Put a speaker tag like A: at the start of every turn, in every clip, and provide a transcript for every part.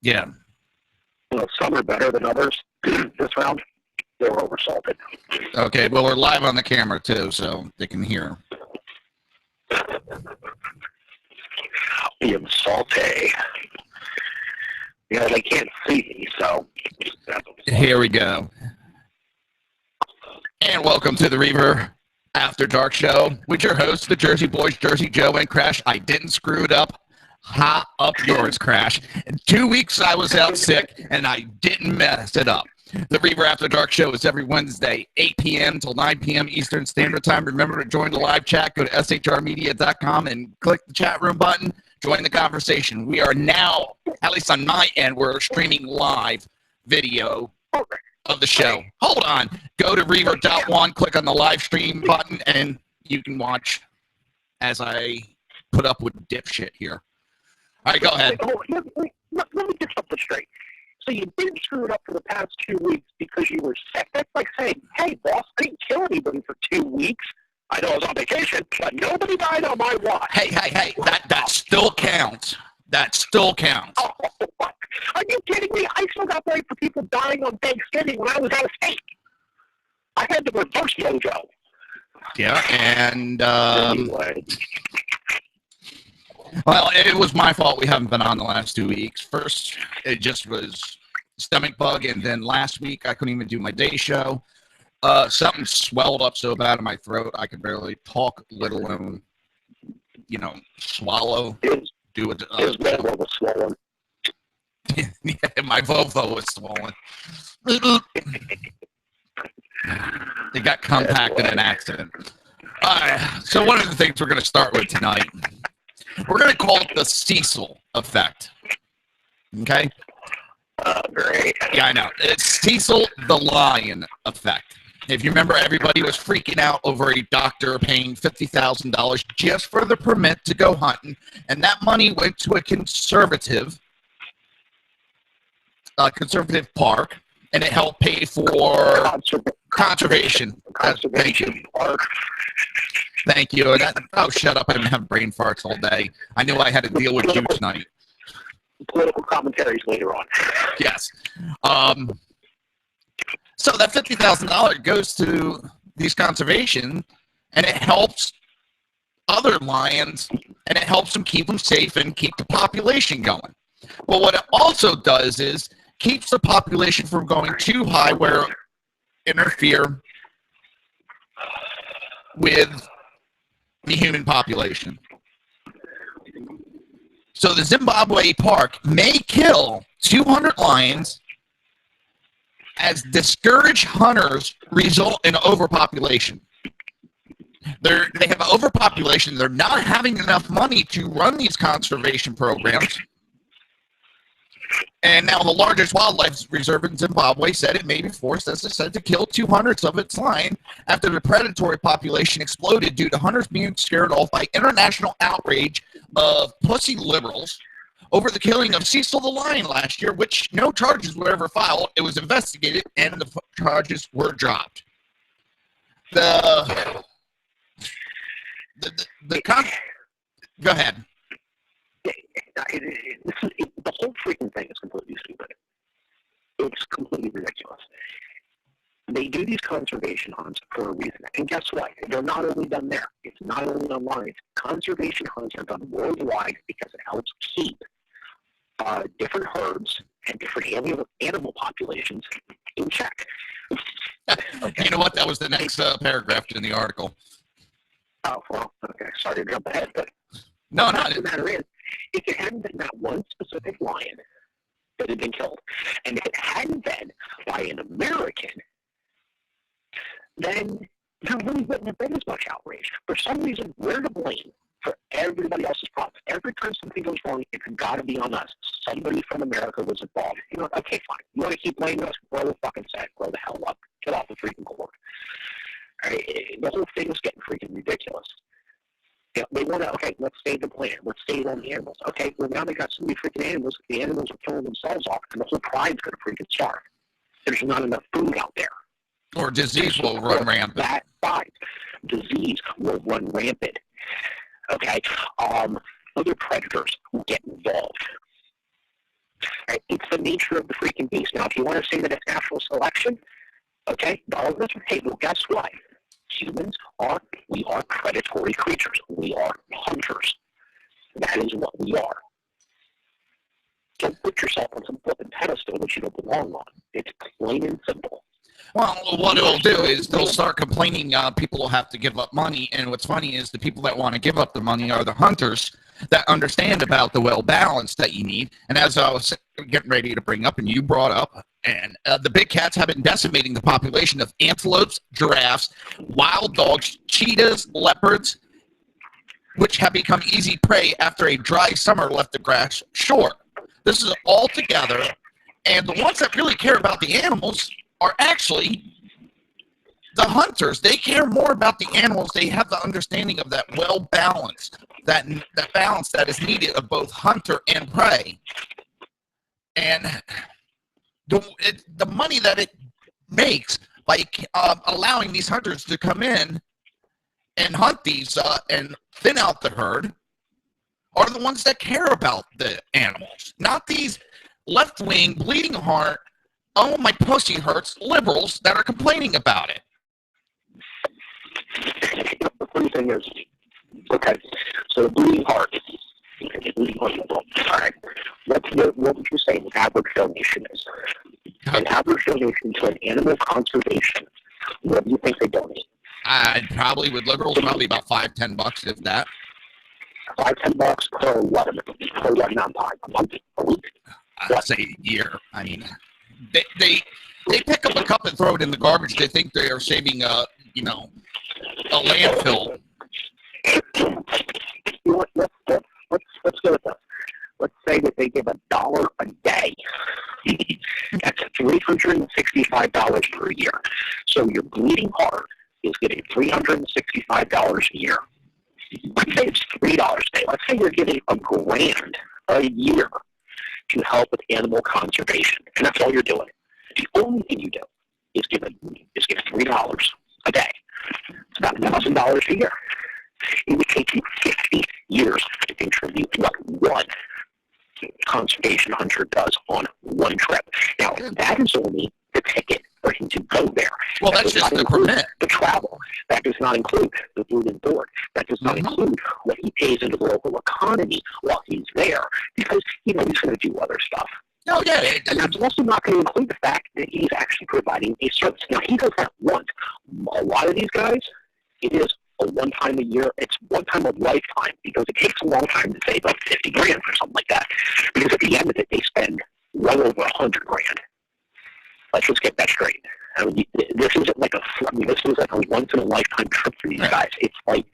A: Yeah.
B: Some are better than others. This round, they were oversalted.
A: Okay, well, we're live on the camera, too, so they can hear.
B: Being salty. They can't see me, so
A: here we go. And welcome to the Reaver After Dark Show with your hosts, the Jersey Boys, Jersey Joe and Crash. I didn't screw it up. Ha up yours, Crash. In 2 weeks, I was out sick, and I didn't mess it up. The Reaver After Dark Show is every Wednesday, 8 p.m. till 9 p.m. Eastern Standard Time. Remember to join the live chat. Go to shrmedia.com and click the chat room button. Join the conversation. We are now, at least on my end, we're streaming live video of the show. Hold on. Go to Reaver.one, click on the live stream button, and you can watch as I put up with dipshit here. All right, go ahead.
B: Let me get something straight. So you didn't screw it up for the past 2 weeks because you were sick. That's like saying, hey, boss, I didn't kill anybody for 2 weeks. I know I was on vacation, but nobody died on my watch.
A: Hey, that still counts. That still counts.
B: Oh, are you kidding me? I still got blamed for people dying on Thanksgiving when I was out of state. I had the reverse mojo.
A: Yeah, and
B: anyway.
A: Well, it was my fault we haven't been on the last 2 weeks. First, it just was stomach bug, and then last week I couldn't even do my day show. Something swelled up so bad in my throat I could barely talk, let alone, swallow. Do it.
B: His vovo was swollen.
A: Yeah, my vovo was swollen. It got compacted in an accident. So one of the things we're going to start with tonight, we're going to call it the Cecil effect. Okay?
B: Great.
A: Yeah, I know. It's Cecil the Lion effect. If you remember, everybody was freaking out over a doctor paying $50,000 just for the permit to go hunting, and that money went to a conservative park, and it helped pay for conservation. Thank you. Shut up. I didn't have brain farts all day. I knew I had to deal with you tonight.
B: Political commentaries later on.
A: Yes. So that $50,000 goes to these conservation, and it helps other lions, and it helps them keep them safe and keep the population going. Well, what it also does is keeps the population from going too high where it interfere with the human population. So the Zimbabwe park may kill 200 lions as discouraged hunters result in overpopulation. They have overpopulation. They're not having enough money to run these conservation programs. And now the largest wildlife reserve in Zimbabwe said it may be forced, as I said, to kill 200 of its lion after the predatory population exploded due to hunters being scared off by international outrage of pussy liberals over the killing of Cecil the lion last year, which no charges were ever filed. It was investigated, and the charges were dropped. Go ahead.
B: The whole freaking thing is completely stupid. It's completely ridiculous. They do these conservation hunts for a reason. And guess what? They're not only done there. It's not only on lions. Conservation hunts are done worldwide because it helps keep different herds and different animal populations in check.
A: Okay. You know what? That was the next paragraph in the article.
B: Oh, well, okay. Sorry to jump ahead, but
A: no.
B: The matter is, if it hadn't been that one specific lion that had been killed, and if it hadn't been by an American, then there really wouldn't have been as much outrage. For some reason, we're to blame for everybody else's problems. Every time something goes wrong, it's got to be on us. Somebody from America was involved. Okay, fine. You want to keep blaming us? Grow the fucking set. Grow the hell up. Get off the freaking court. The whole thing is getting freaking ridiculous. They want to, okay, let's save the planet. Let's save all the animals. Okay, well, now they got so many freaking animals. The animals are killing themselves off, and the whole pride's going to freaking starve. There's not enough food out there.
A: Or disease will run rampant.
B: That fine. Disease will run rampant. Okay, other predators will get involved. It's the nature of the freaking beast. Now, if you want to say that it's natural selection, okay, dogs, hey, well, guess what? We are predatory creatures. We are hunters. That is what we are. Don't put yourself on some flipping pedestal that you don't belong on. It's plain and simple.
A: Well, what it'll do is they'll start complaining people will have to give up money. And what's funny is the people that want to give up the money are the hunters that understand about the well balance that you need. And as I was getting ready to bring up, and you brought up, and the big cats have been decimating the population of antelopes, giraffes, wild dogs, cheetahs, leopards, which have become easy prey after a dry summer left the grass short. This is all together, and the ones that really care about the animals are actually the hunters. They care more about the animals. They have the understanding of that well balanced, that balance that is needed of both hunter and prey. And the money that it makes by allowing these hunters to come in and hunt these and thin out the herd are the ones that care about the animals, not these left-wing, bleeding heart, oh, my pussy hurts liberals that are complaining about it.
B: The funny thing is, okay, so bleeding heart, bleeding heart liberal. All right, what would you say the average donation is? An average donation to an animal conservation, what do you think they donate?
A: I probably with liberals, probably about $5-10, if that.
B: $5-10 per what? Per what amount of time? A month? A week?
A: I'd say a year. I mean, they pick up a cup and throw it in the garbage. They think they are saving a landfill. Let's go with this. Let's say that they give $1 a day. That's $365 per year. So your bleeding heart is getting $365 a year. Let's say it's $3 a day. Let's say you're getting $1,000 a year to help with animal conservation, and that's all you're doing. The only thing you do is give $3 a day. It's about $1,000 a year. It would take you 50 years to contribute to what one conservation hunter does on one trip. Now, that is only the ticket for him to go there. Well, that's just the permit.
B: The travel. That does not include the food and board. That does not include what he pays into the local economy while he's there, because he's going to do other stuff.
A: Oh, yeah.
B: And that's also not going to include the fact that he's actually providing a service. Now, he does that once. A lot of these guys, it is a one-time a year. It's one time a lifetime, because it takes a long time to save up $50,000 or something like that. Because at the end of it, they spend well over $100,000. Let's just get that straight. I mean, this isn't like this is like a once-in-a-lifetime trip for these guys. It's like,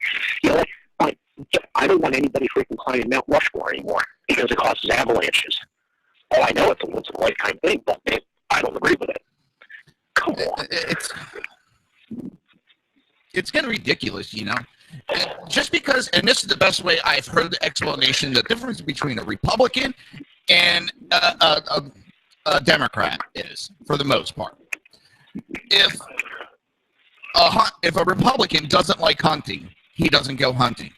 B: I don't want anybody freaking climbing Mount Rushmore anymore because it causes avalanches. Oh, I know it's a once-in-a-lifetime thing, but I don't agree with it. Come on.
A: It's getting ridiculous, Just because, and this is the best way I've heard the explanation, the difference between a Republican and a Democrat is, for the most part. If a Republican doesn't like hunting, he doesn't go hunting.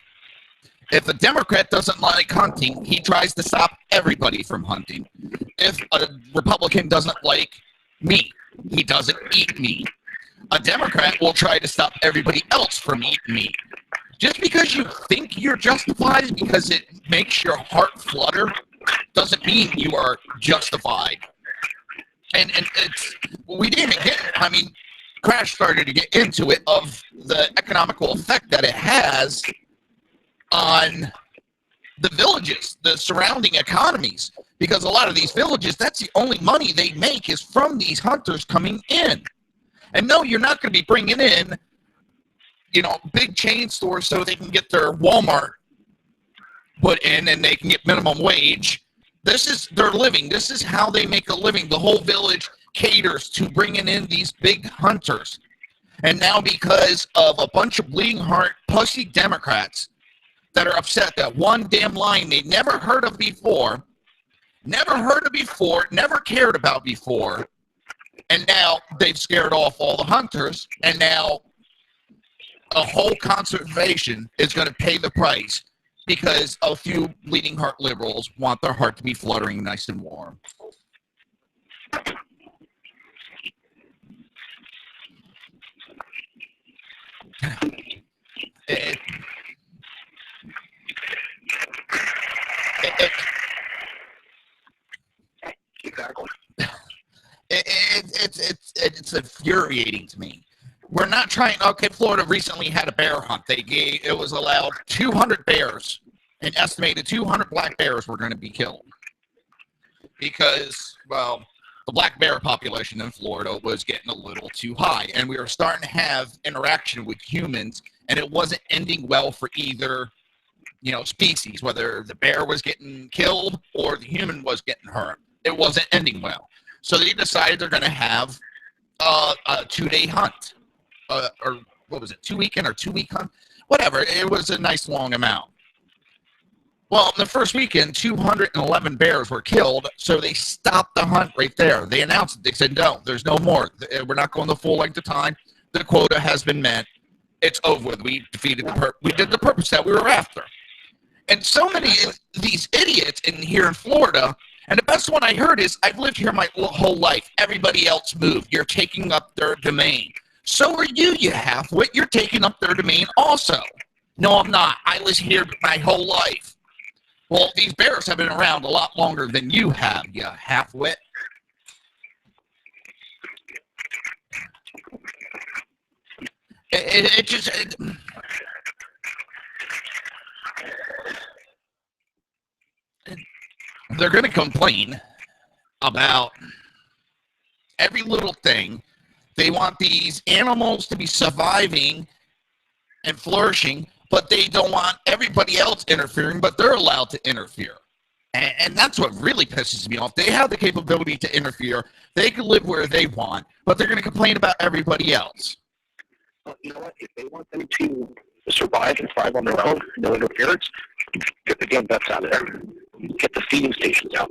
A: If a Democrat doesn't like hunting, he tries to stop everybody from hunting. If a Republican doesn't like meat, he doesn't eat meat. A Democrat will try to stop everybody else from eating meat. Just because you think you're justified because it makes your heart flutter doesn't mean you are justified. And we didn't even Crash started to get into it, of the economical effect that it has on the villages, the surrounding economies. Because a lot of these villages, that's the only money they make is from these hunters coming in. And no, you're not going to be bringing in, big chain stores so they can get their Walmart put in and they can get minimum wage. This is their living. This is how they make a living. The whole village caters to bringing in these big hunters. And now, because of a bunch of bleeding heart pussy Democrats that are upset that one damn line they never heard of before, never cared about before, and now they've scared off all the hunters, and now a whole conservation is going to pay the price because a few bleeding heart liberals want their heart to be fluttering nice and warm.
B: Exactly.
A: It's infuriating to me. We're not trying. Okay, Florida recently had a bear hunt. It was allowed 200 bears, an estimated 200 black bears were going to be killed because, well, the black bear population in Florida was getting a little too high, and we were starting to have interaction with humans, and it wasn't ending well for either, species, whether the bear was getting killed or the human was getting hurt. It wasn't ending well. So they decided they're going to have a 2-day hunt. Or what was it, 2-weekend or 2-week hunt? Whatever. It was a nice long amount. Well, the first weekend, 211 bears were killed, so they stopped the hunt right there. They announced it. They said, no, there's no more. We're not going the full length of time. The quota has been met. It's over with. We defeated we did the purpose that we were after. And so many of these idiots here in Florida, and the best one I heard is, I've lived here my whole life. Everybody else moved. You're taking up their domain. So are you, you half-wit. You're taking up their domain also. No, I'm not. I was here my whole life. Well, these bears have been around a lot longer than you have, you half-wit. They're going to complain about every little thing. They want these animals to be surviving and flourishing, but they don't want everybody else interfering, but they're allowed to interfere. And that's what really pisses me off. They have the capability to interfere. They can live where they want, but they're going to complain about everybody else.
B: Well, you know what? If they want them to survive and thrive on their own, no interference, get the gun butts out of there. Get the feeding stations out.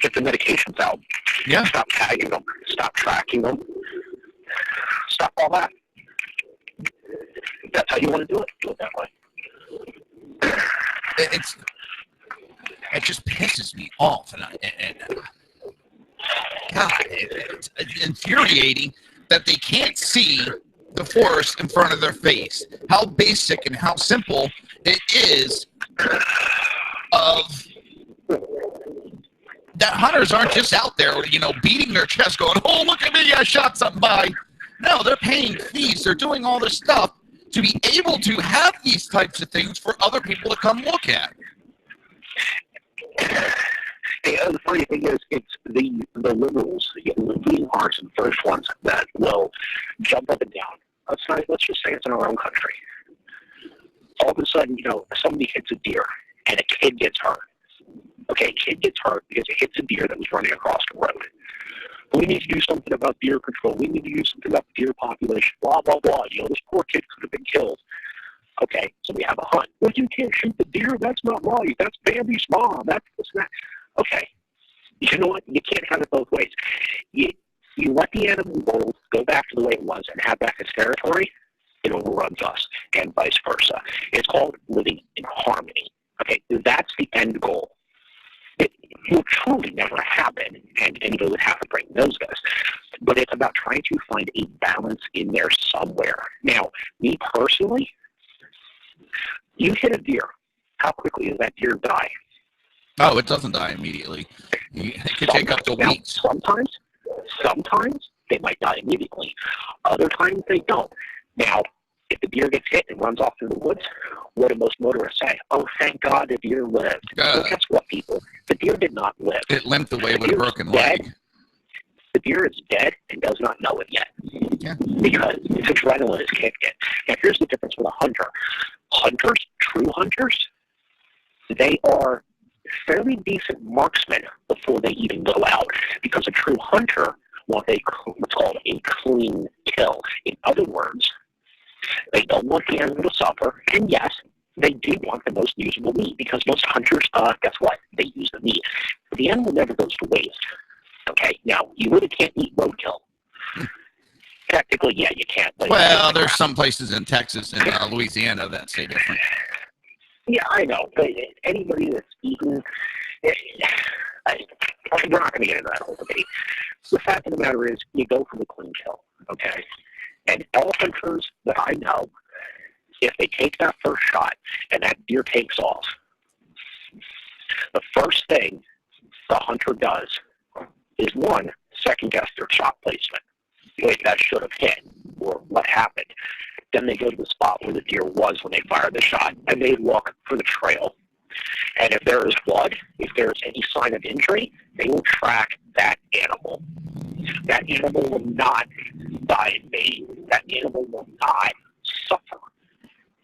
B: Get the medications out.
A: Yeah.
B: Stop tagging them. Stop tracking them. Stop all that. If that's how you want to do it that way.
A: It just pisses me off, God, it's infuriating that they can't see the forest in front of their face. How basic and how simple it is of that hunters aren't just out there, beating their chest going, oh, look at me, I shot something by. No, they're paying fees. They're doing all this stuff to be able to have these types of things for other people to come look at.
B: The funny thing is, it's the liberals, the leading hearts, and the first ones that will jump up and down. Let's just say it's in our own country. All of a sudden, somebody hits a deer and a kid gets hurt. Okay, a kid gets hurt because it hits a deer that was running across the road. We need to do something about deer control. We need to do something about the deer population. Blah, blah, blah. This poor kid could have been killed. Okay, so we have a hunt. Well, you can't shoot the deer. That's not right. That's Bambi's mom. That's that. Okay, you know what? You can't have it both ways. You let the animal go back to the way it was and have back its territory, it overruns us, and vice versa. It's called living in harmony. Okay, that's the end goal. It will truly never happen, and anybody would have to break those guys. But it's about trying to find a balance in there somewhere. Now, me personally, you hit a deer. How quickly does that deer die?
A: Oh, it doesn't die immediately. It could take up to weeks.
B: Sometimes they might die immediately. Other times they don't. Now, if the deer gets hit and runs off through the woods, what do most motorists say? Oh, thank God the deer lived. Well, guess what, people? The deer did not live.
A: It limped away with a broken leg.
B: The deer is dead and does not know it yet.
A: Yeah.
B: Because its adrenaline is kicked in. Now, here's the difference with a hunter. Hunters, true hunters, they are fairly decent marksmen before they even go out. Because a true hunter wants what's called a clean kill. In other words, they don't want the animal to suffer, and yes, they do want the most usable meat, because most hunters, guess what? They use the meat. But the animal never goes to waste. Okay, now, you really can't eat roadkill. Technically, yeah, you can't.
A: Well, there's some places in Texas and Louisiana that say different.
B: Yeah, I know, but anybody that's eaten, we're not going to get into that whole debate. The fact of the matter is, you go for the clean kill, okay? And all hunters that I know, if they take that first shot and that deer takes off, the first thing the hunter does is one, second guess their shot placement. Wait, that should have hit, or what happened. Then they go to the spot where the deer was when they fired the shot, and they look for the trail. And if there is blood, if there is any sign of injury, they will track that animal. That animal will not die in vain. That animal will not suffer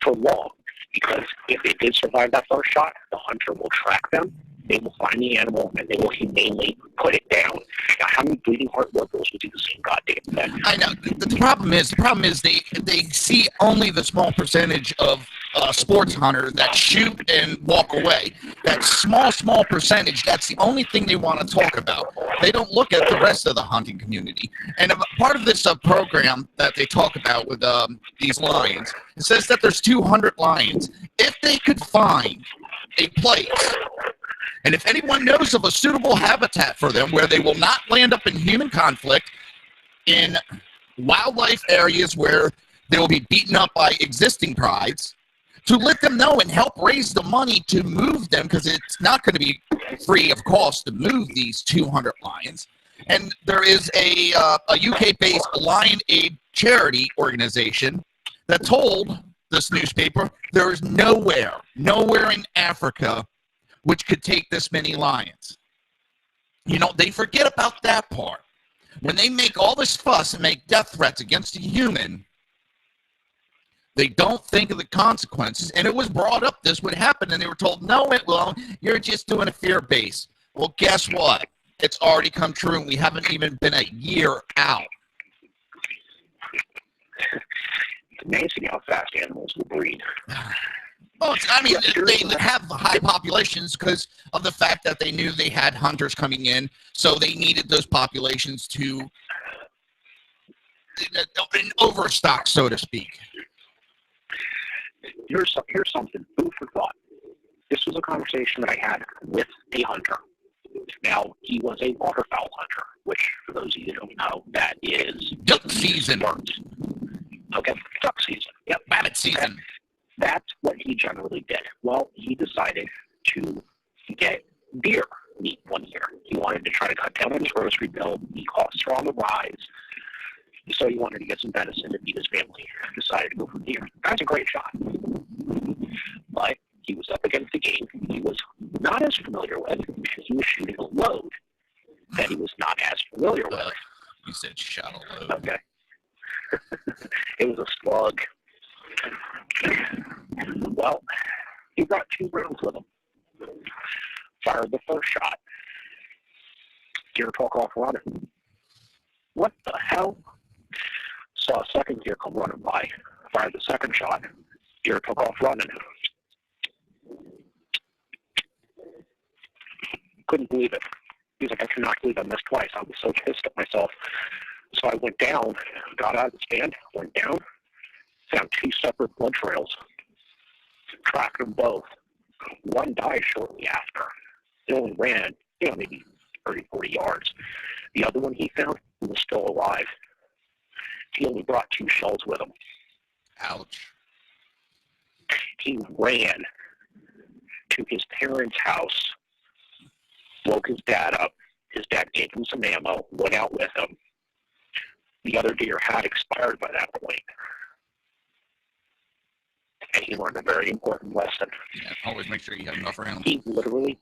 B: for long. Because if they did survive that first shot, the hunter will track them, they will find the animal, and they will humanely put it down. Now, how many bleeding heart locals will do the same goddamn thing?
A: I know. The problem is they see only the small percentage of sports hunters that shoot and walk away. That small percentage, that's the only thing they want to talk about. They don't look at the rest of the hunting community. And part of this program that they talk about with these lions, it says that there's 200 lions. If they could find a place, and if anyone knows of a suitable habitat for them where they will not land up in human conflict, in wildlife areas where they will be beaten up by existing prides, to let them know and help raise the money to move them, because it's not going to be free of cost to move these 200 lions. And there is a UK-based Lion Aid charity organization that told this newspaper there is nowhere in Africa which could take this many lions. You know, they forget about that part. When they make all this fuss and make death threats against a human, they don't think of the consequences. And it was brought up this would happen, and they were told, no, it won't. You're just doing a fear base. Well, guess what? It's already come true, and we haven't even been a year out.
B: It's amazing how fast animals will breed.
A: Well, they have high populations because of the fact that they knew they had hunters coming in, so they needed those populations to an overstock, so to speak.
B: Here's something food for thought. This was a conversation that I had with a hunter. Now, he was a waterfowl hunter, which, for those of you who don't know, that is
A: duck season.
B: Okay, duck season. Yep,
A: rabbit season.
B: Okay. That's what he generally did. Well, he decided to get deer meat one year. He wanted to try to cut down on his grocery bill. The costs are on the rise. So he wanted to get some venison to feed his family. Decided to go for deer. That's a great shot. But he was up against a game he was not as familiar with, and he was shooting a load that he was not as familiar with.
A: You said shot a load.
B: Okay. It was a slug. Well, he brought 2 rounds with him. Fired the first shot. Deer took off running. What the hell? Saw a second deer come running by. Fired the second shot. Deer took off running. Couldn't believe it. He was like, I cannot believe I missed twice. I was so pissed at myself. So I went down, got out of the stand, went down, found 2 separate blood trails, tracked them both. One died shortly after. He only ran, maybe 30, 40 yards. The other one he found was still alive. He only brought 2 shells with him.
A: Ouch.
B: He ran to his parents' house, woke his dad up. His dad gave him some ammo, went out with him. The other deer had expired by that point. And he learned a very important lesson.
A: Yeah, always make sure you have enough rounds.
B: He literally,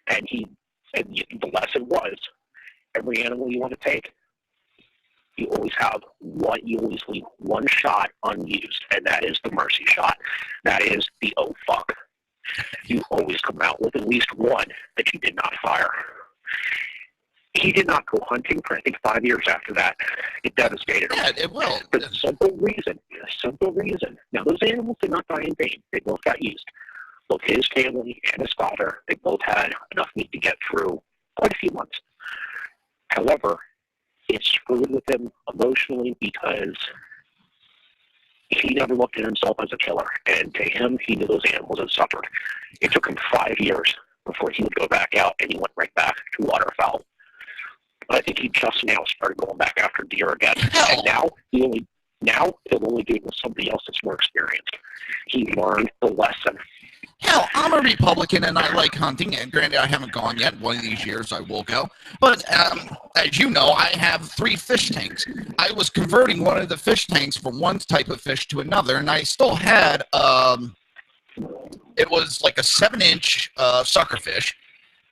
B: and the lesson was, every animal you want to take, you always leave one shot unused, and that is the mercy shot. That is the oh fuck. You always come out with at least one that you did not fire. He did not go hunting for, I think, 5 years after that. It devastated him.
A: Yeah, it will.
B: For the simple reason. Now, those animals did not die in vain. They both got used. Both his family and his father, they both had enough meat to get through quite a few months. However, it screwed with him emotionally because he never looked at himself as a killer. And to him, he knew those animals had suffered. It took him 5 years before he would go back out, and he went right back to waterfowl. But I think he just now started going back after deer again. And now he'll only do it with somebody else that's more experienced. He learned the lesson.
A: Hell, I'm a Republican and I like hunting. And granted, I haven't gone yet. One of these years I will go. But as you know, I have 3 fish tanks. I was converting one of the fish tanks from one type of fish to another, and I still had it was like a 7-inch suckerfish,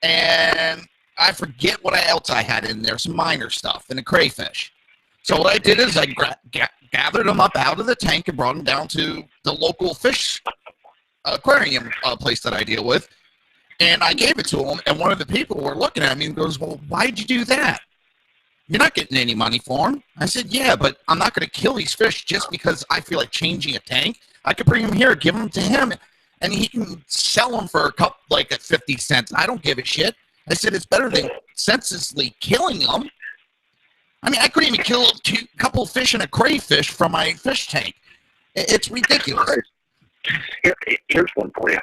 A: and I forget what else I had in there, some minor stuff, and a crayfish. So what I did is I gathered them up out of the tank and brought them down to the local fish aquarium place that I deal with, and I gave it to them. And one of the people were looking at me and goes, "Well, why'd you do that? You're not getting any money for them." I said, "Yeah, but I'm not going to kill these fish just because I feel like changing a tank. I could bring them here, give them to him, and he can sell them for a couple, like at 50 cents. I don't give a shit." I said, "It's better than senselessly killing them." I mean, I couldn't even kill a couple of fish and a crayfish from my fish tank. It's ridiculous.
B: Here's one for you.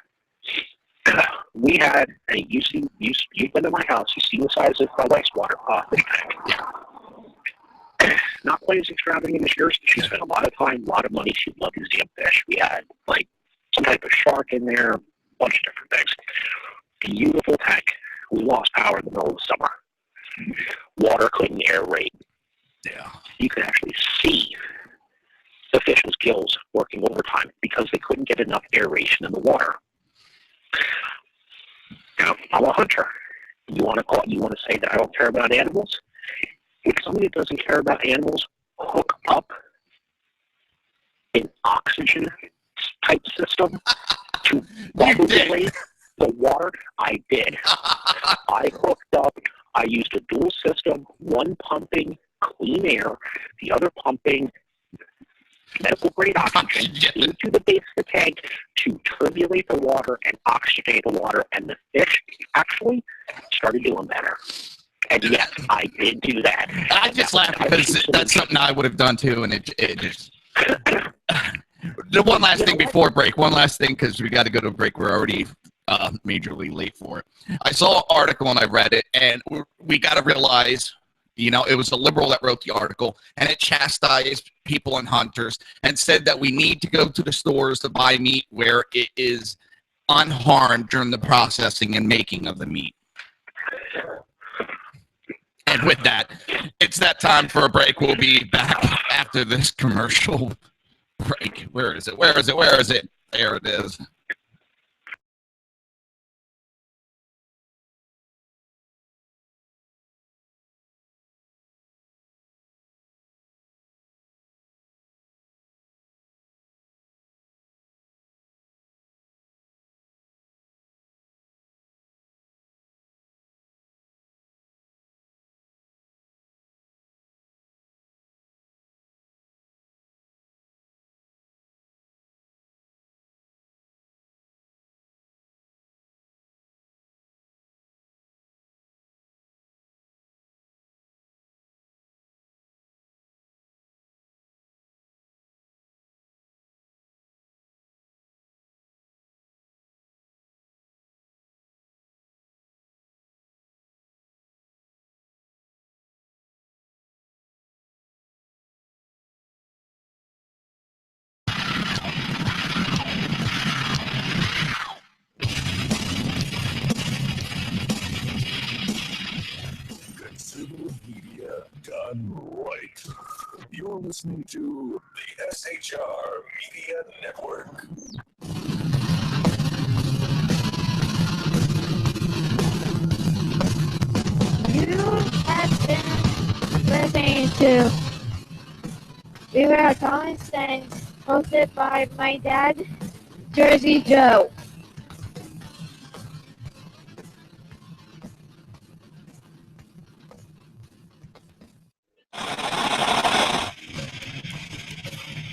B: We had you've been to my house. You see the size of my wastewater fish tank.
A: Yeah.
B: Not quite as extravagant as yours. She spent a lot of time, a lot of money. She loved museum fish. We had like some type of shark in there, a bunch of different things. Beautiful tank. We lost power in the middle of the summer. Water couldn't aerate.
A: Yeah.
B: You could actually see the fish's gills working overtime because they couldn't get enough aeration in the water. Now, I'm a hunter. You want to say that I don't care about animals? If somebody doesn't care about animals, hook up an oxygen type system to regulate the water. I did. I hooked up. I used a dual system, one pumping clean air, the other pumping medical grade oxygen into the base of the tank to turbulate the water and oxygenate the water, and the fish actually started doing better. And yes, I did do that.
A: I just laugh because that's something I would have done too, and it just. The one last thing before break. One last thing because we got to go to a break. We're already majorly late for it. I saw an article and I read it, and we got to realize. It was a liberal that wrote the article, and it chastised people and hunters and said that we need to go to the stores to buy meat where it is unharmed during the processing and making of the meat. And with that, it's that time for a break. We'll be back after this commercial break. Where is it? Where is it? Where is it? There it is.
C: Consumer media done right. You're listening to the SHR Media Network.
D: You have been listening to Reaver Common Sense, hosted by my dad, Jersey Joe.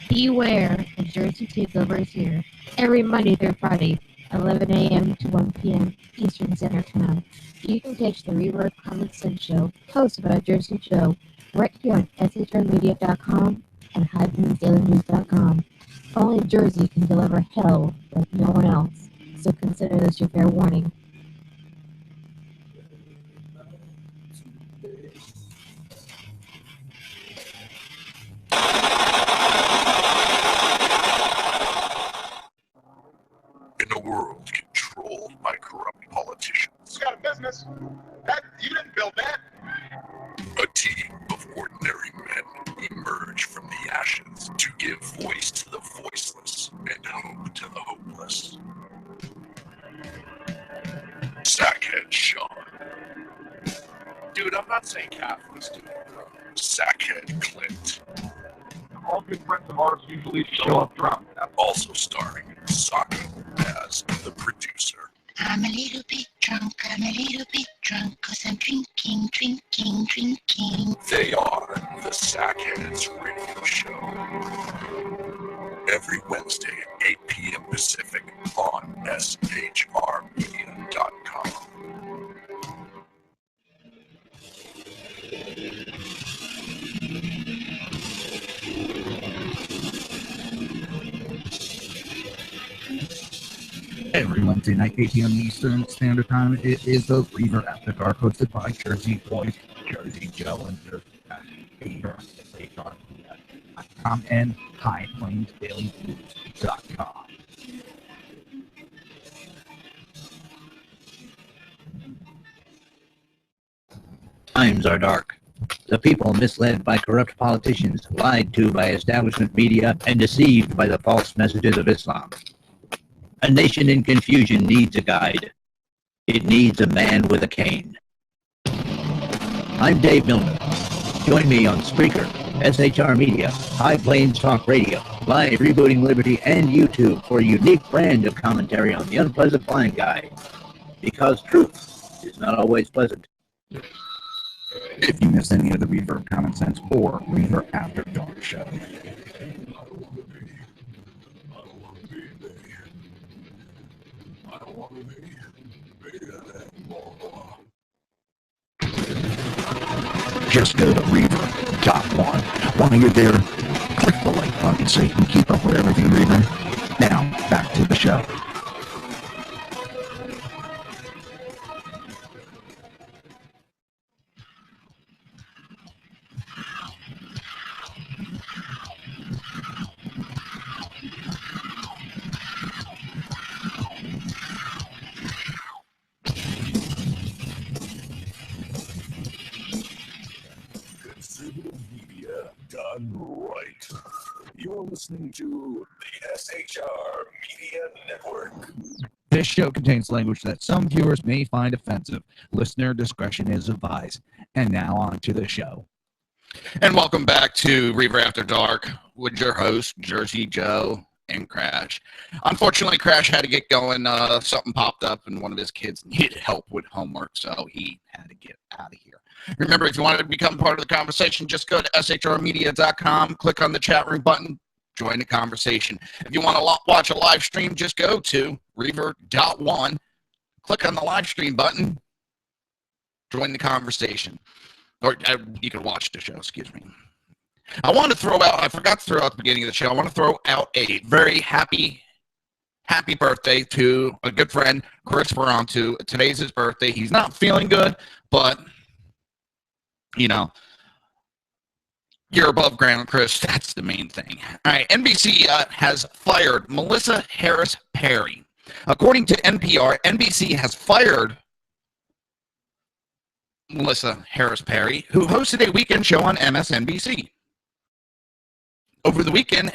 D: Beware, a Jersey takeover is here. Every Monday through Friday, 11 a.m. to 1 p.m. Eastern Standard Time. You can catch the Reaver Common Sense Show, hosted by Jersey Joe, right here on shrmedia.com and HighlandsDailyNews.com. Only Jersey can deliver hell like no one else, so consider this your fair warning.
C: In a world St. Catherine's doing Sackhead Clint.
E: All good friends of ours usually show up drunk.
C: Also starring Saki as the producer.
F: I'm a little bit drunk, cause I'm drinking.
C: They are the Sackheads Radio Show. Every Wednesday at 8 p.m. Pacific on shrmedia.com.
A: Every Wednesday night, 8 p.m. Eastern Standard Time, it is the Reaver After Dark, hosted by Jersey Boys, Jersey Joe, and Reaver.com and HighPlainsDailyNews.com.
G: Times are dark. The people misled by corrupt politicians, lied to by establishment media, and deceived by the false messages of Islam. A nation in confusion needs a guide. It needs a man with a cane. I'm Dave Milner. Join me on Spreaker, SHR Media, High Plains Talk Radio, Live Rebooting Liberty, and YouTube for a unique brand of commentary on the unpleasant blind guy. Because truth is not always pleasant.
A: If you miss any of the Reaver Common Sense or Reaver After Dark show, just go to Reaver.one. While you're there, click the like button so you can keep up with everything Reaver. Now, back to the show.
C: Conservative media done right. You're listening to the SHR Media Network.
A: This show contains language that some viewers may find offensive. Listener discretion is advised. And now on to the show. And welcome back to Reaver After Dark with your host, Jersey Joe and Crash. Unfortunately, Crash had to get going. Something popped up and one of his kids needed help with homework, so he had to get out of here. Remember, if you want to become part of the conversation, just go to shrmedia.com, click on the chat room button, join the conversation. If you want to watch a live stream, just go to Reaver.one, click on the live stream button, join the conversation. Or you can watch the show, excuse me. I want to throw out, I forgot to throw out at the beginning of the show, I want to throw out a very happy birthday to a good friend, Chris Ferrantu. Today's his birthday. He's not feeling good, but, you know, you're above ground, Chris. That's the main thing. All right, NBC has fired Melissa Harris Perry. According to NPR, NBC has fired Melissa Harris Perry, who hosted a weekend show on MSNBC. Over the weekend,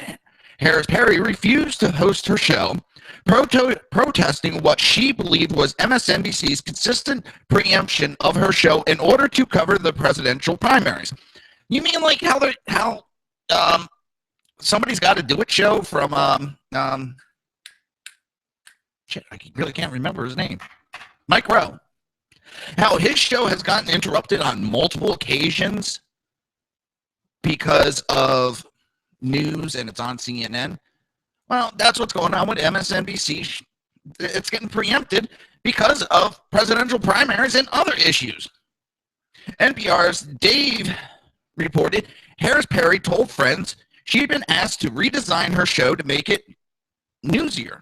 A: Harris Perry refused to host her show, protesting what she believed was MSNBC's consistent preemption of her show in order to cover the presidential primaries. You mean like how somebody's got to do it show from shit, I really can't remember his name. Mike Rowe. How his show has gotten interrupted on multiple occasions because of news and it's on CNN. Well, that's what's going on with MSNBC. It's getting preempted because of presidential primaries and other issues. NPR's Dave reported Harris Perry told friends she'd been asked to redesign her show to make it newsier.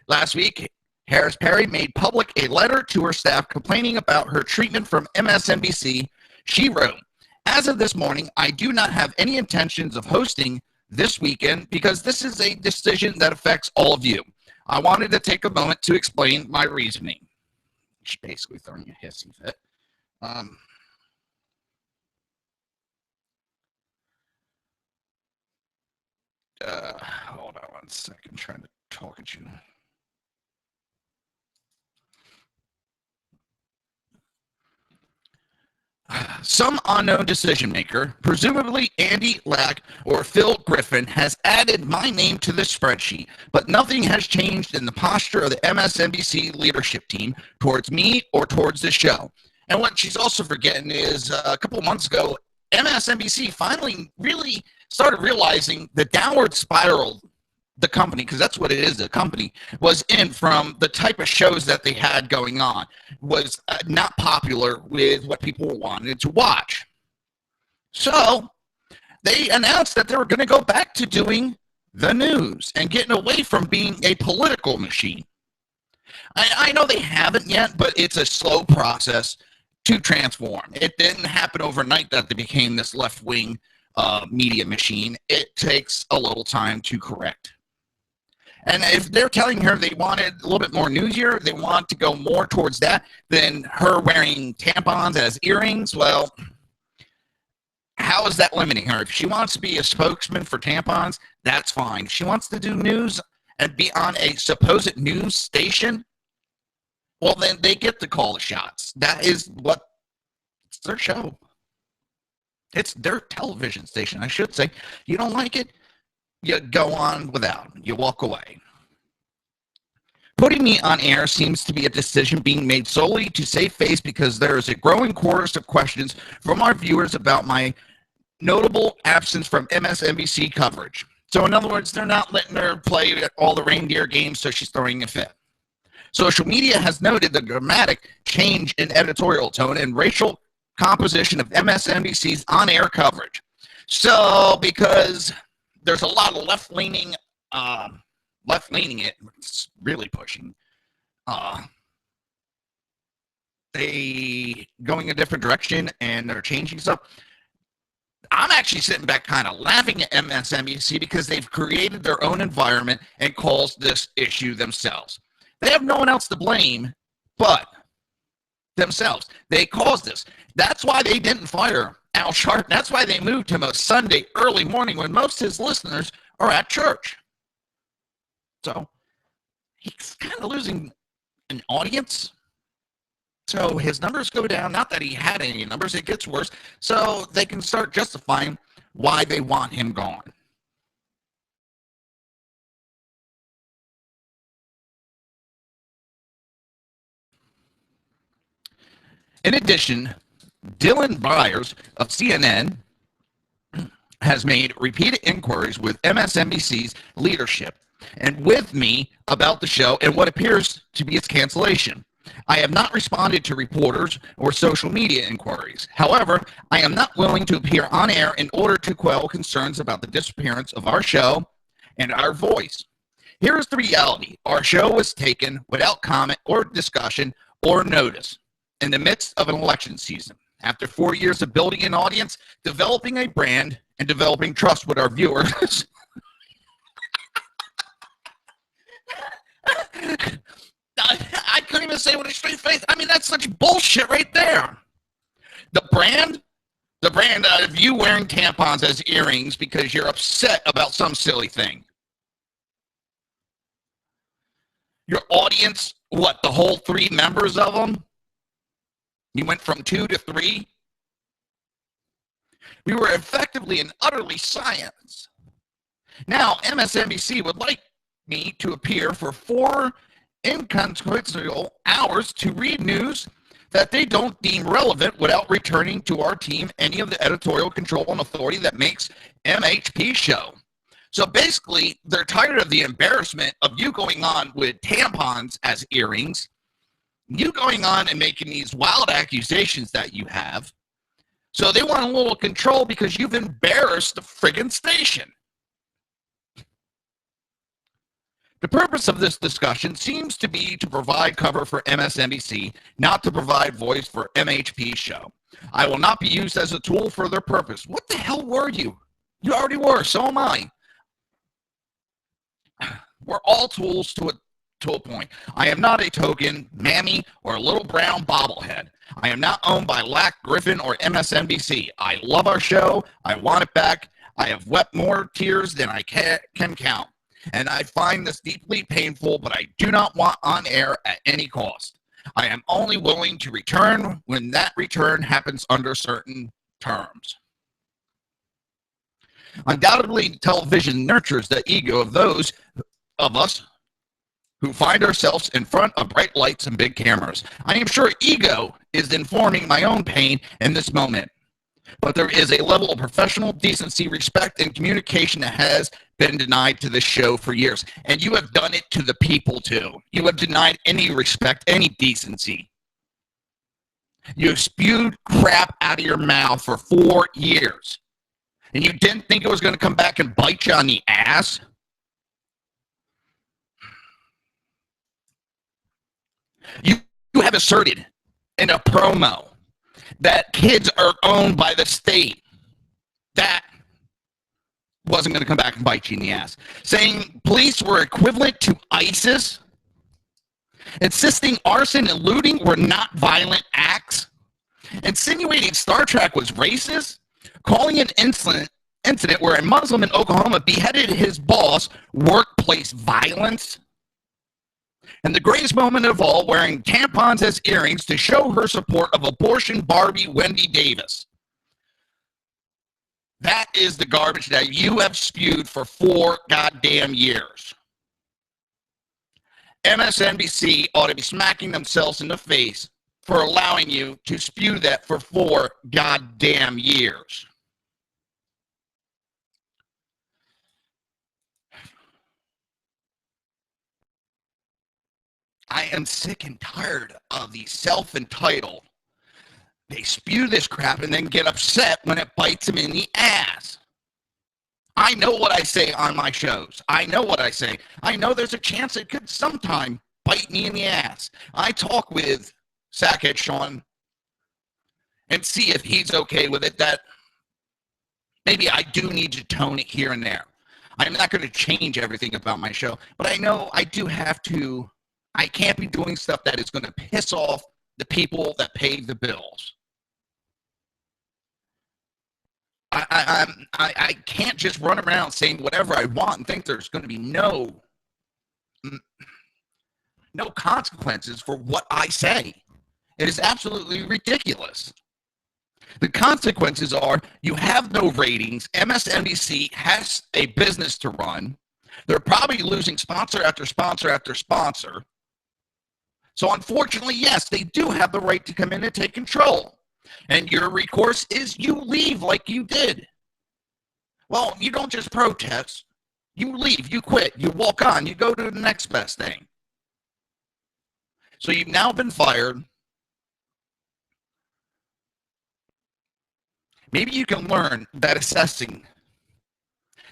A: Last week, Harris Perry made public a letter to her staff complaining about her treatment from MSNBC. She wrote, "As of this morning, I do not have any intentions of hosting this weekend because this is a decision that affects all of you. I wanted to take a moment to explain my reasoning." She's basically throwing a hissy fit. Hold on one second, trying to talk at you. Some unknown decision maker, presumably Andy Lack or Phil Griffin, has added my name to this spreadsheet, but nothing has changed in the posture of the MSNBC leadership team towards me or towards the show. And what she's also forgetting is a couple months ago, MSNBC finally really started realizing the downward spiral the company, because that's what it is, the company was in from the type of shows that they had going on, was not popular with what people wanted to watch. So they announced that they were going to go back to doing the news and getting away from being a political machine. I know they haven't yet, but it's a slow process to transform. It didn't happen overnight that they became this left-wing media machine. It takes a little time to correct. And if they're telling her they wanted a little bit more newsier, they want to go more towards that than her wearing tampons as earrings, well, how is that limiting her? If she wants to be a spokesman for tampons, that's fine. If she wants to do news and be on a supposed news station, well, then they get to call the shots. That is what, it's their show. It's their television station, I should say. You don't like it? You go on without. You walk away. Putting me on air seems to be a decision being made solely to save face because there is a growing chorus of questions from our viewers about my notable absence from MSNBC coverage. So in other words, they're not letting her play all the reindeer games, so she's throwing a fit. Social media has noted the dramatic change in editorial tone and racial composition of MSNBC's on-air coverage. So because there's a lot of left-leaning it's really pushing. They going a different direction and they're changing stuff. I'm actually sitting back kind of laughing at MSNBC because they've created their own environment and caused this issue themselves. They have no one else to blame but themselves. They caused this. That's why they didn't fire Al Sharpton. That's why they moved him a Sunday early morning when most of his listeners are at church. So he's kind of losing an audience. So his numbers go down. Not that he had any numbers. It gets worse. So they can start justifying why they want him gone. In addition, Dylan Byers of CNN has made repeated inquiries with MSNBC's leadership and with me about the show and what appears to be its cancellation. I have not responded to reporters or social media inquiries. However, I am not willing to appear on air in order to quell concerns about the disappearance of our show and our voice. Here is the reality. Our show was taken without comment or discussion or notice in the midst of an election season. After 4 years of building an audience, developing a brand, and developing trust with our viewers, I couldn't even say with a straight face. I mean, that's such bullshit right there. The brand of you wearing tampons as earrings because you're upset about some silly thing. Your audience, what, the whole 3 members of them? You went from 2 to 3? We were effectively and utterly silenced. Now, MSNBC would like me to appear for 4 inconsequential hours to read news that they don't deem relevant without returning to our team any of the editorial control and authority that makes MHP show. So basically, they're tired of the embarrassment of you going on with tampons as earrings, you going on and making these wild accusations that you have. So they want a little control because you've embarrassed the friggin' station. The purpose of this discussion seems to be to provide cover for MSNBC, not to provide voice for MHP show. I will not be used as a tool for their purpose. What the hell were you? You already were, so am I. We're all tools to a point. I am not a token mammy or a little brown bobblehead. I am not owned by Lack, Griffin, or MSNBC. I love our show. I want it back. I have wept more tears than I can count. And I find this deeply painful, but I do not want on air at any cost. I am only willing to return when that return happens under certain terms. Undoubtedly, television nurtures the ego of those of us who find ourselves in front of bright lights and big cameras. I am sure ego is informing my own pain in this moment. But there is a level of professional decency, respect, and communication that has been denied to this show for years. And you have done it to the people, too. You have denied any respect, any decency. You have spewed crap out of your mouth for 4 years. And you didn't think it was going to come back and bite you on the ass? You have asserted in a promo that kids are owned by the state. That wasn't going to come back and bite you in the ass. Saying police were equivalent to ISIS. Insisting arson and looting were not violent acts. Insinuating Star Trek was racist. Calling an incident where a Muslim in Oklahoma beheaded his boss workplace violence. And the greatest moment of all, wearing tampons as earrings to show her support of abortion Barbie Wendy Davis. That is the garbage that you have spewed for 4 goddamn years. MSNBC ought to be smacking themselves in the face for allowing you to spew that for 4 goddamn years. I am sick and tired of the self-entitled. They spew this crap and then get upset when it bites them in the ass. I know what I say on my shows. I know what I say. I know there's a chance it could sometime bite me in the ass. I talk with Sackhead Sean and see if he's okay with it, that maybe I do need to tone it here and there. I'm not going to change everything about my show, but I know I do have to. I can't be doing stuff that is going to piss off the people that pay the bills. I can't just run around saying whatever I want and think there's going to be no consequences for what I say. It is absolutely ridiculous. The consequences are you have no ratings. MSNBC has a business to run. They're probably losing sponsor after sponsor after sponsor. So unfortunately, yes, they do have the right to come in and take control. And your recourse is you leave like you did. Well, you don't just protest. You leave, you quit, you walk on, you go to the next best thing. So you've now been fired. Maybe you can learn that assessing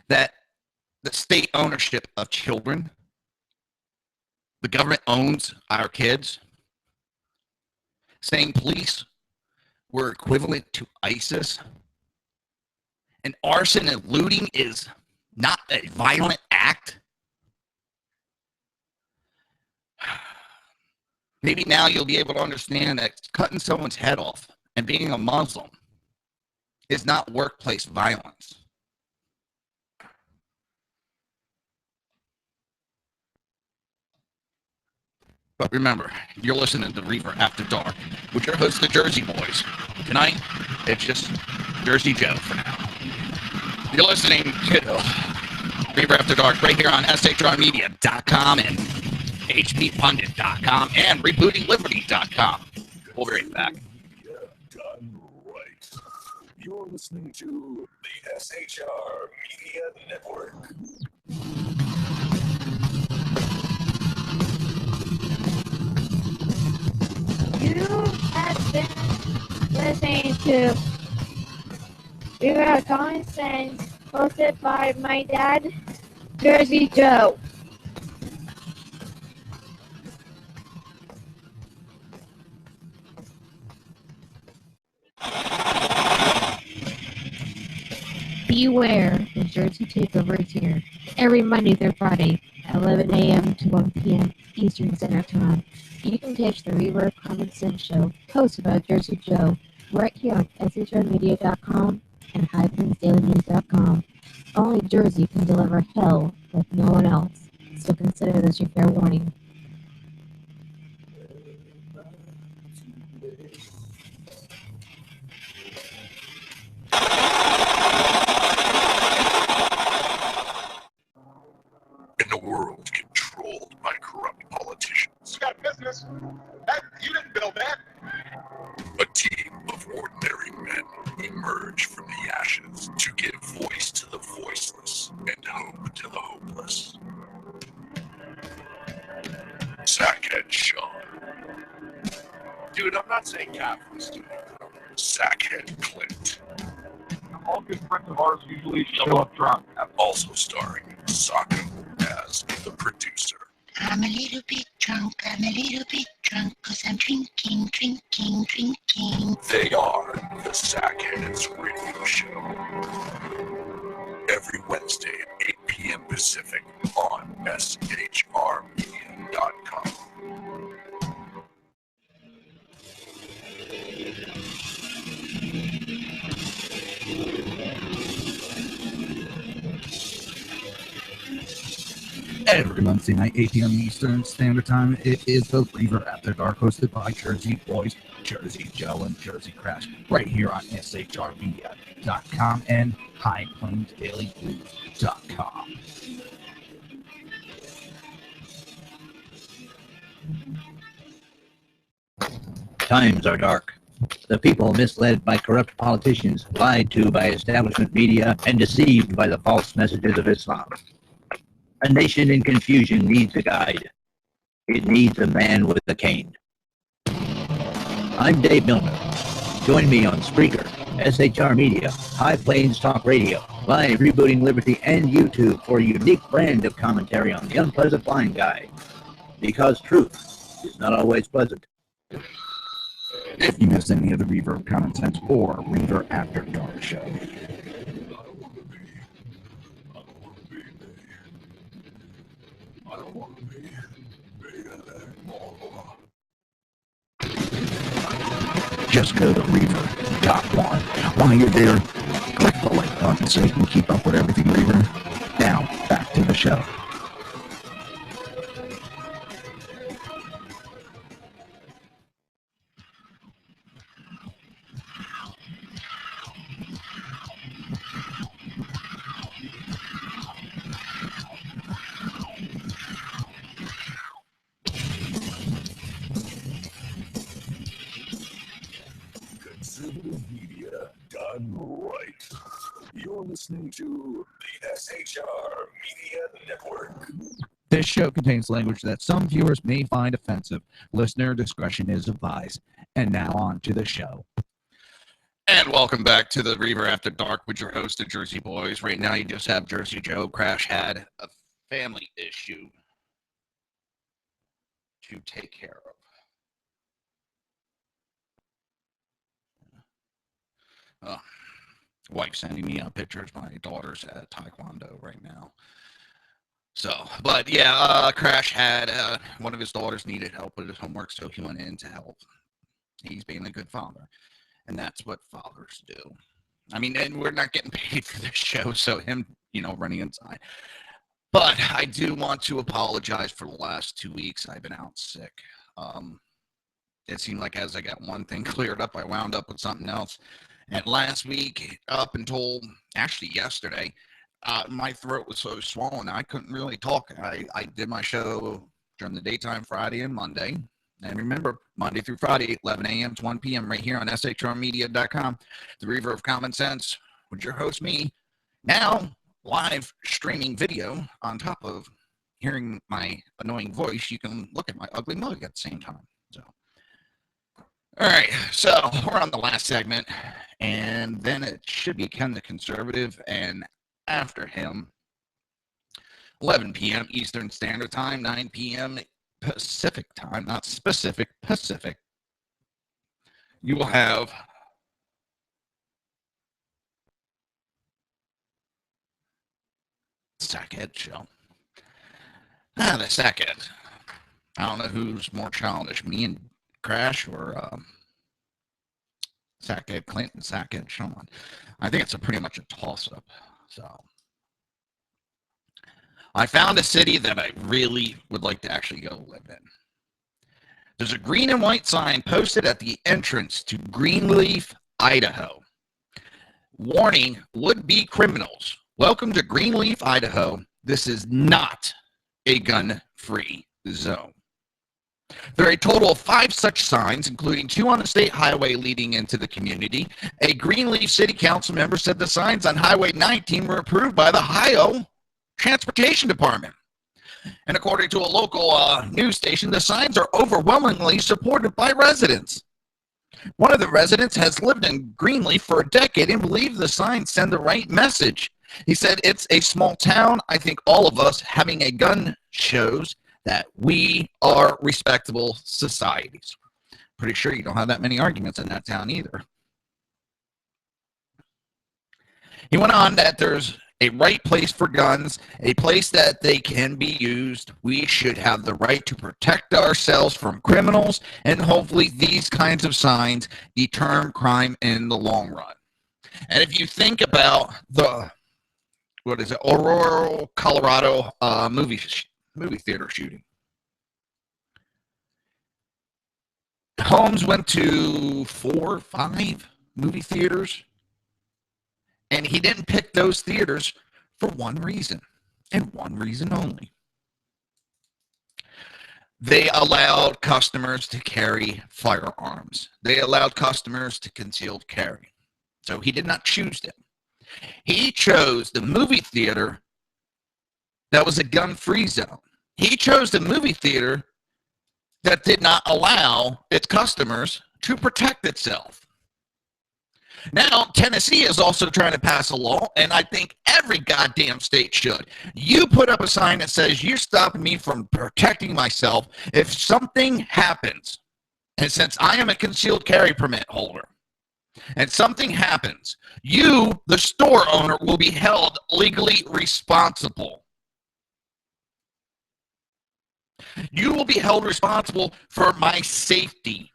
A: that the state ownership of children, the government owns our kids, saying police were equivalent to ISIS, and arson and looting is not a violent act. Maybe now you'll be able to understand that cutting someone's head off and being a Muslim is not workplace violence. But remember, you're listening to Reaver After Dark with your host, the Jersey Boys. Tonight, it's just Jersey Joe for now. You're listening to Reaver After Dark right here on shrmedia.com and hppundit.com and rebootingliberty.com. We'll be right back.
C: Done right. You're listening to the SHR Media Network.
D: You have been listening to Reaver Common Sense, hosted by my dad, Jersey Joe. Beware, the Jersey Takeover is here. Every Monday through Friday, 11 a.m. to 1 p.m. Eastern Standard Time. You can catch the Reaver Common Sense Show, hosted by Jersey Joe, right here on shrmedia.com and highplansdailynews.com. Only Jersey can deliver hell like no one else, so consider this your fair warning.
C: Beyonce Catholic student, Sackhead Clint.
E: All good friends of ours usually show up drunk.
C: Also starring Sako as the producer.
F: I'm a little bit drunk, I'm a little bit drunk, 'cause I'm drinking, drinking, drinking.
C: They are the Sackheads Radio Show. Every Wednesday at 8 p.m. Pacific on shrmedia.com.
A: Every Wednesday night, 8 p.m. Eastern Standard Time, it is the Reaver After Dark, hosted by Jersey Boys, Jersey Joe, and Jersey Crash, right here on shrmedia.com and highplainsdailyblues.com.
G: Times are dark. The people misled by corrupt politicians, lied to by establishment media, and deceived by the false messages of Islam. A nation in confusion needs a guide. It needs a man with a cane. I'm Dave Milner. Join me on Spreaker, SHR Media, High Plains Talk Radio, Live Rebooting Liberty, and YouTube for a unique brand of commentary on the unpleasant blind guy. Because truth is not always pleasant.
A: If you missed any of the Reaver content or Reaver After Dark show, just go to Reaver.one. While you're there, click the like button so you can keep up with everything Reaver. Now, back to the show.
C: Conservative media done right. You're listening to the SHR Media Network.
A: This show contains language that some viewers may find offensive. Listener discretion is advised. And now on to the show. And welcome back to the Reaver After Dark with your host, the Jersey Boys. Right now you just have Jersey Joe. Crash had a family issue to take care of. Wife sending me pictures. My daughter's at Taekwondo right now. So, but yeah, Crash had one of his daughters needed help with his homework, so he went in to help. He's being a good father, and that's what fathers do. I mean, and we're not getting paid for this show, so him, running inside. But I do want to apologize for the last 2 weeks. I've been out sick. It seemed like as I got one thing cleared up, I wound up with something else. And last week, up until actually yesterday, my throat was so swollen I couldn't really talk. I did my show during the daytime Friday and Monday. And remember, Monday through Friday, 11 a.m. to 1 p.m. right here on shrmedia.com, the Reaver of Common Sense, with your host, me. Now, live streaming video on top of hearing my annoying voice. You can look at my ugly mug at the same time. So, all right, so we're on the last segment, and then it should be Ken the Conservative, and after him, 11 p.m. Eastern Standard Time, 9 p.m. Pacific Time, not specific, Pacific. You will have Sackhead Show. The Sackhead. I don't know who's more childish, me and Crash or Sackhead Clinton, Sackhead Sean. I think it's pretty much a toss-up. So I found a city that I really would like to actually go live in. There's a green and white sign posted at the entrance to Greenleaf, Idaho. Warning, would-be criminals. Welcome to Greenleaf, Idaho. This is not a gun-free zone. There are a total of 5 such signs, including 2 on the state highway leading into the community. A Greenleaf City Council member said the signs on Highway 19 were approved by the Ohio Transportation Department. And according to a local news station, the signs are overwhelmingly supported by residents. One of the residents has lived in Greenleaf for a decade and believes the signs send the right message. He said, "It's a small town. I think all of us having a gun shows that we are respectable societies." Pretty sure you don't have that many arguments in that town either. He went on that there's a right place for guns, a place that they can be used. We should have the right to protect ourselves from criminals, and hopefully these kinds of signs deter crime in the long run. And if you think about the, Aurora, Colorado movie theater shooting. Holmes went to 4 or 5 movie theaters, and he didn't pick those theaters for one reason, and one reason only. They allowed customers to carry firearms. They allowed customers to concealed carry. So he did not choose them. He chose the movie theater that was a gun-free zone. He chose the movie theater that did not allow its customers to protect itself. Now, Tennessee is also trying to pass a law, and I think every goddamn state should. You put up a sign that says, "You're stopping me from protecting myself if something happens." And since I am a concealed carry permit holder, and something happens, you, the store owner, will be held legally responsible. You will be held responsible for my safety.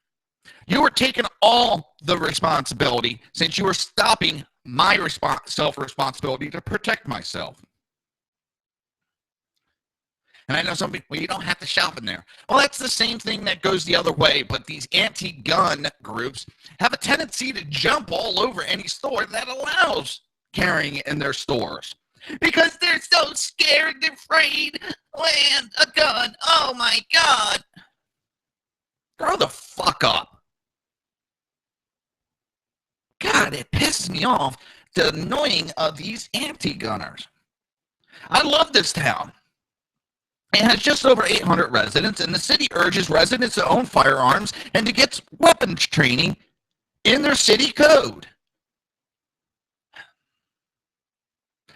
A: You are taking all the responsibility since you are stopping my self-responsibility to protect myself. And I know some people, well, you don't have to shop in there. Well, that's the same thing that goes the other way, but these anti-gun groups have a tendency to jump all over any store that allows carrying in their stores. Because they're so scared and afraid. Land a gun. Oh my God. Grow the fuck up. God, it pisses me off, the annoying of these anti-gunners. I love this town. It has just over 800 residents, and the city urges residents to own firearms and to get weapons training in their city code.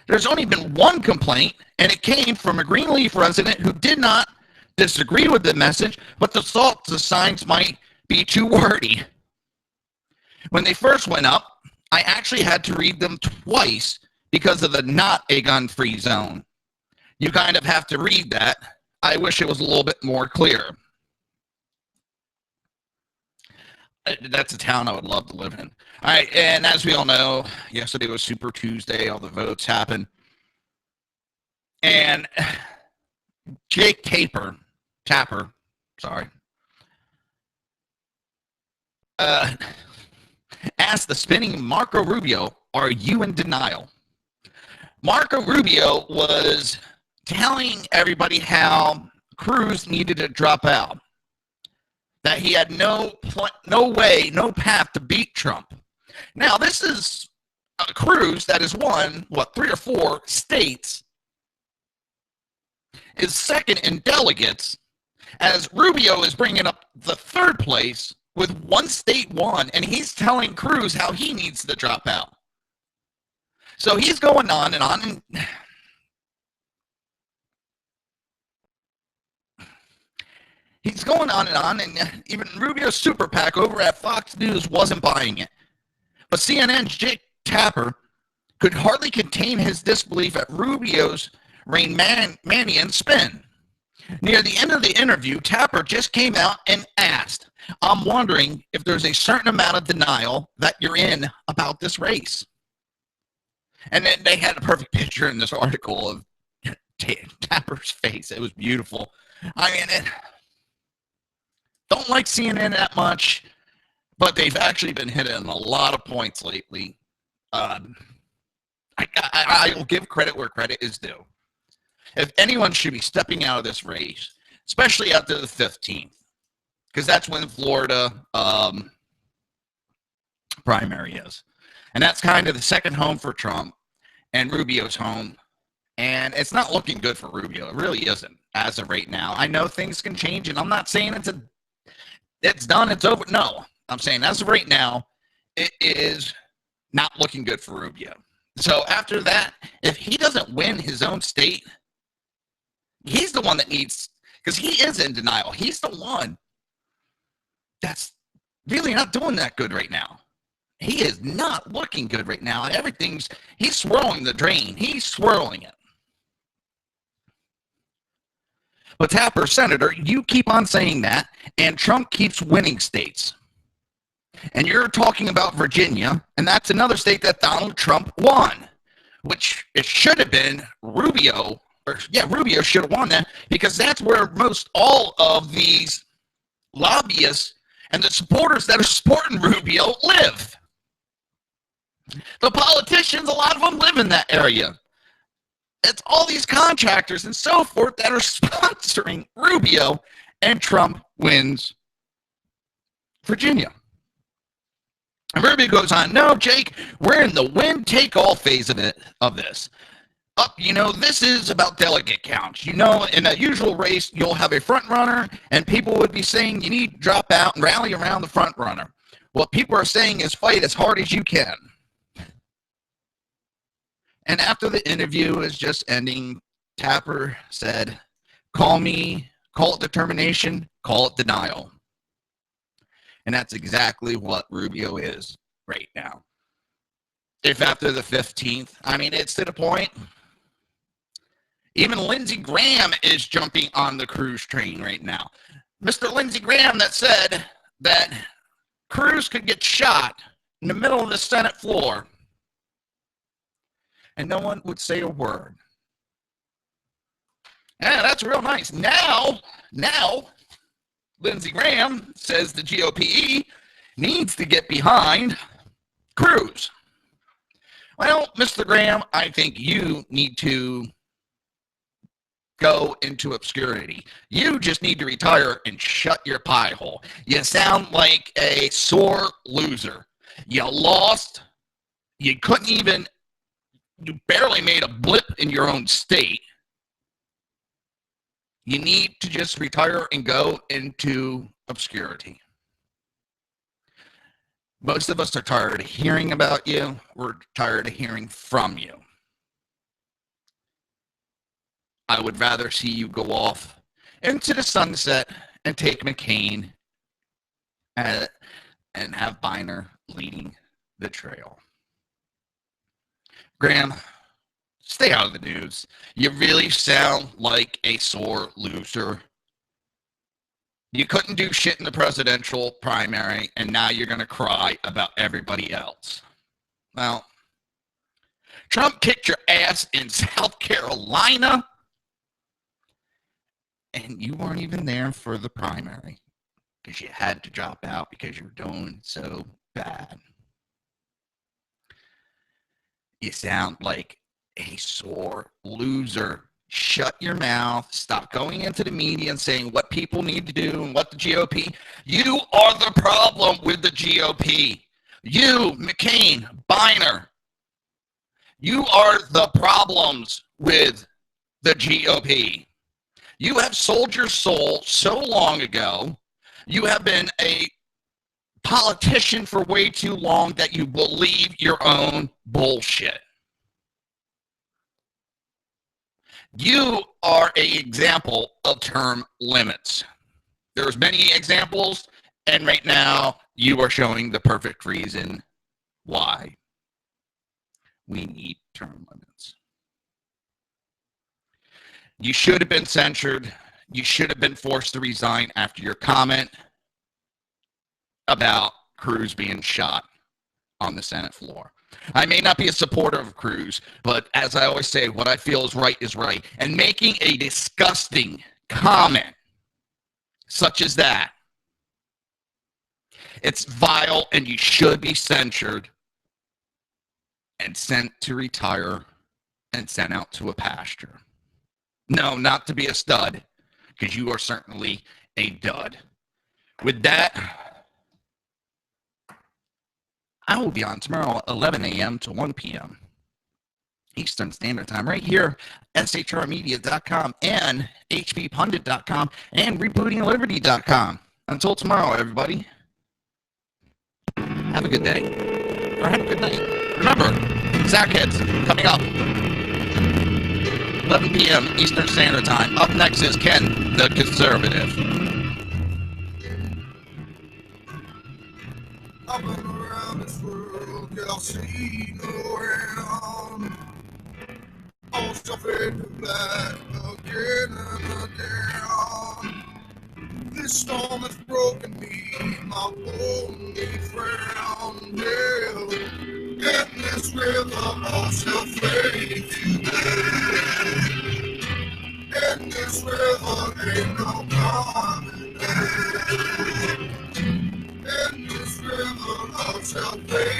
A: There's only been one complaint, and it came from a Greenleaf resident who did not disagree with the message, but thought the signs might be too wordy. When they first went up, I actually had to read them twice because of the not a gun-free zone. You kind of have to read that. I wish it was a little bit more clear. That's a town I would love to live in. All right, and as we all know, yesterday was Super Tuesday. All the votes happened. And Jake Tapper, asked the spinning Marco Rubio, "Are you in denial?" Marco Rubio was telling everybody how Cruz needed to drop out, that he had no way, no path to beat Trump. Now, this is Cruz that has won, 3 or 4 states, is second in delegates, as Rubio is bringing up the 3rd place with 1 state won, and he's telling Cruz how he needs to drop out. So he's going on and on, and he's going on, and even Rubio's super PAC over at Fox News wasn't buying it. But CNN's Jake Tapper could hardly contain his disbelief at Rubio's Rainmanian spin. Near the end of the interview, Tapper just came out and asked, "I'm wondering if there's a certain amount of denial that you're in about this race." And then they had a perfect picture in this article of Tapper's face. It was beautiful. I mean, don't like CNN that much, but they've actually been hitting a lot of points lately. I will give credit where credit is due. If anyone should be stepping out of this race, especially after the 15th, because that's when Florida primary is. And that's kind of the second home for Trump and Rubio's home. And it's not looking good for Rubio. It really isn't as of right now. I know things can change, and I'm not saying it's done, it's over. No, I'm saying as of right now, it is not looking good for Rubio. So after that, if he doesn't win his own state, he's the one that needs, because he is in denial. He's the one that's really not doing that good right now. He is not looking good right now. He's swirling the drain. He's swirling it. But Tapper, Senator, you keep on saying that, and Trump keeps winning states. And you're talking about Virginia, and that's another state that Donald Trump won, which it should have been Rubio. Rubio should have won that, because that's where most all of these lobbyists and the supporters that are supporting Rubio live. The politicians, a lot of them live in that area. It's all these contractors and so forth that are sponsoring Rubio, and Trump wins Virginia. And Rubio goes on, no, Jake, we're in the win-take-all phase of this. This is about delegate counts. In a usual race, you'll have a front runner, and people would be saying you need to drop out and rally around the front runner. What people are saying is fight as hard as you can. And after the interview is just ending, Tapper said, call it determination, call it denial. And that's exactly what Rubio is right now. If after the 15th, it's to the point, even Lindsey Graham is jumping on the Cruz train right now. Mr. Lindsey Graham that said that Cruz could get shot in the middle of the Senate floor and no one would say a word. Yeah, that's real nice. Now, Lindsey Graham says the GOP needs to get behind Cruz. Well, Mr. Graham, I think you need to go into obscurity. You just need to retire and shut your pie hole. You sound like a sore loser. You lost. You barely made a blip in your own state. You need to just retire and go into obscurity. Most of us are tired of hearing about you. We're tired of hearing from you. I would rather see you go off into the sunset and take McCain and have Biner leading the trail. Graham, stay out of the news. You really sound like a sore loser. You couldn't do shit in the presidential primary, and now you're going to cry about everybody else. Well, Trump kicked your ass in South Carolina, and you weren't even there for the primary because you had to drop out because you were doing so bad. You sound like a sore loser. Shut your mouth. Stop going into the media and saying what people need to do and what the GOP. You are the problem with the GOP. You, McCain, Biner. You are the problems with the GOP. You have sold your soul so long ago. You have been a politician for way too long that you believe your own bullshit. You are an example of term limits. There's many examples, and right now you are showing the perfect reason why we need term limits. You should have been censured. You should have been forced to resign after your comment about Cruz being shot on the Senate floor. I may not be a supporter of Cruz, but as I always say, what I feel is right. And making a disgusting comment such as that, it's vile and you should be censured and sent to retire and sent out to a pasture. No, not to be a stud, because you are certainly a dud. With that, I will be on tomorrow, 11 a.m. to 1 p.m. Eastern Standard Time, right here, shrmedia.com and hppundit.com and rebootingliberty.com. Until tomorrow, everybody. have a good day. Or have a good night. Remember, Sackheads coming up. 11 p.m. Eastern Standard Time. Up next is Ken, the Conservative.
C: I've been around this world, yet I've seen no end. All stuff fade to black again and again. This storm has broken me, my only friend. Yeah. In this river, all shall fade to black. In this river, ain't no coming back. In this river, all shall fade.